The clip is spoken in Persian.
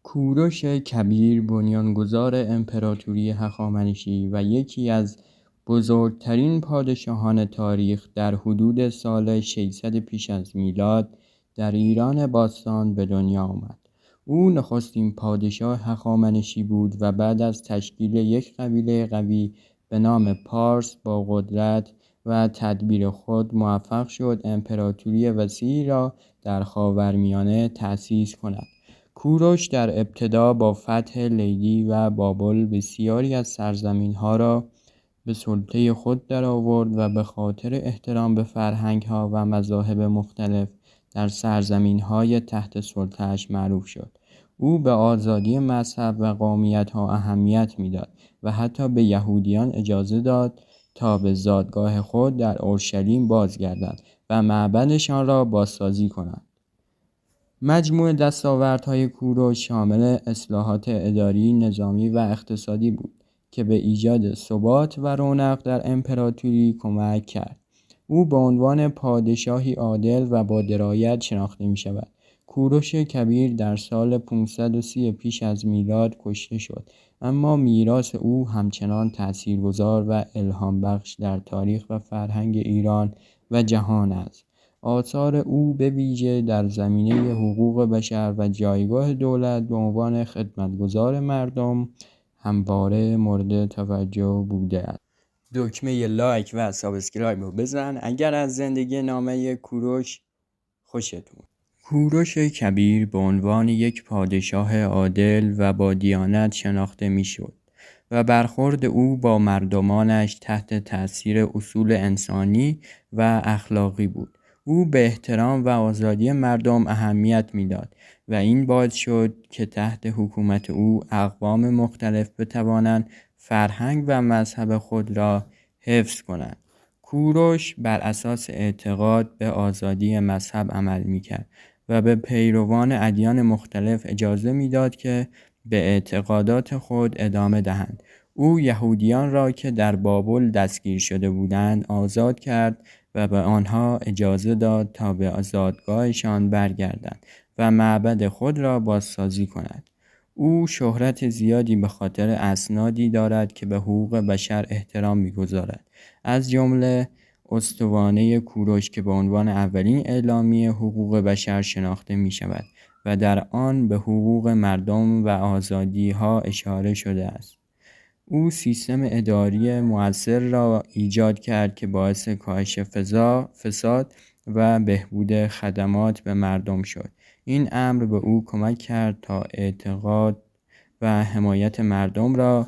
کوروش کبیر بنیانگذار امپراتوری هخامنشی و یکی از بزرگترین پادشاهان تاریخ در حدود سال 600 پیش از میلاد در ایران باستان به دنیا آمد. او نخستین پادشاه هخامنشی بود و بعد از تشکیل یک قبیله قوی به نام پارس با قدرت و تدبیر خود موفق شد امپراتوری وسیعی را در خاورمیانه تأسیس کند. کوروش در ابتدا با فتح لیلی و بابل بسیاری از سرزمین‌ها را به سلطه خود درآورد و به خاطر احترام به فرهنگ‌ها و مذاهب مختلف در سرزمین‌های تحت سلطه‌اش معروف شد. او به آزادی مذهب و قومیت‌ها اهمیت می‌داد و حتی به یهودیان اجازه داد تا به زادگاه خود در اورشلیم بازگردند و معبدشان را بازسازی کنند. مجموع دستاوردهای کوروش شامل اصلاحات اداری، نظامی و اقتصادی بود که به ایجاد ثبات و رونق در امپراتوری کمک کرد. او به عنوان پادشاهی عادل و با درایت شناخته می شود. کوروش کبیر در سال 530 پیش از میلاد کشته شد، اما میراث او همچنان تاثیرگذار و الهام بخش در تاریخ و فرهنگ ایران و جهان است. آثار او به ویژه در زمینه حقوق بشر و جایگاه دولت به عنوان خدمتگزار مردم همواره مورد توجه بوده است. دکمه لایک و سابسکرایب رو بزن اگر از زندگی نامه کوروش خوشت اومد. کوروش کبیر به عنوان یک پادشاه عادل و با دیانت شناخته میشد و برخورد او با مردمانش تحت تأثیر اصول انسانی و اخلاقی بود. او به احترام و آزادی مردم اهمیت میداد و این باعث شد که تحت حکومت او اقوام مختلف بتوانند فرهنگ و مذهب خود را حفظ کنند. کوروش بر اساس اعتقاد به آزادی مذهب عمل میکرد و به پیروان ادیان مختلف اجازه میداد که به اعتقادات خود ادامه دهند. او یهودیان را که در بابل دستگیر شده بودند آزاد کرد و به آنها اجازه داد تا به زادگاهشان برگردند و معبد خود را بازسازی کنند. او شهرت زیادی به خاطر اسنادی دارد که به حقوق بشر احترام می‌گذارد، از جمله استوانه کوروش که به عنوان اولین اعلامیه حقوق بشر شناخته می‌شود و در آن به حقوق مردم و آزادی‌ها اشاره شده است. او سیستم اداری مؤثر را ایجاد کرد که باعث کاهش فساد و بهبود خدمات به مردم شد. این امر به او کمک کرد تا اعتقاد و حمایت مردم را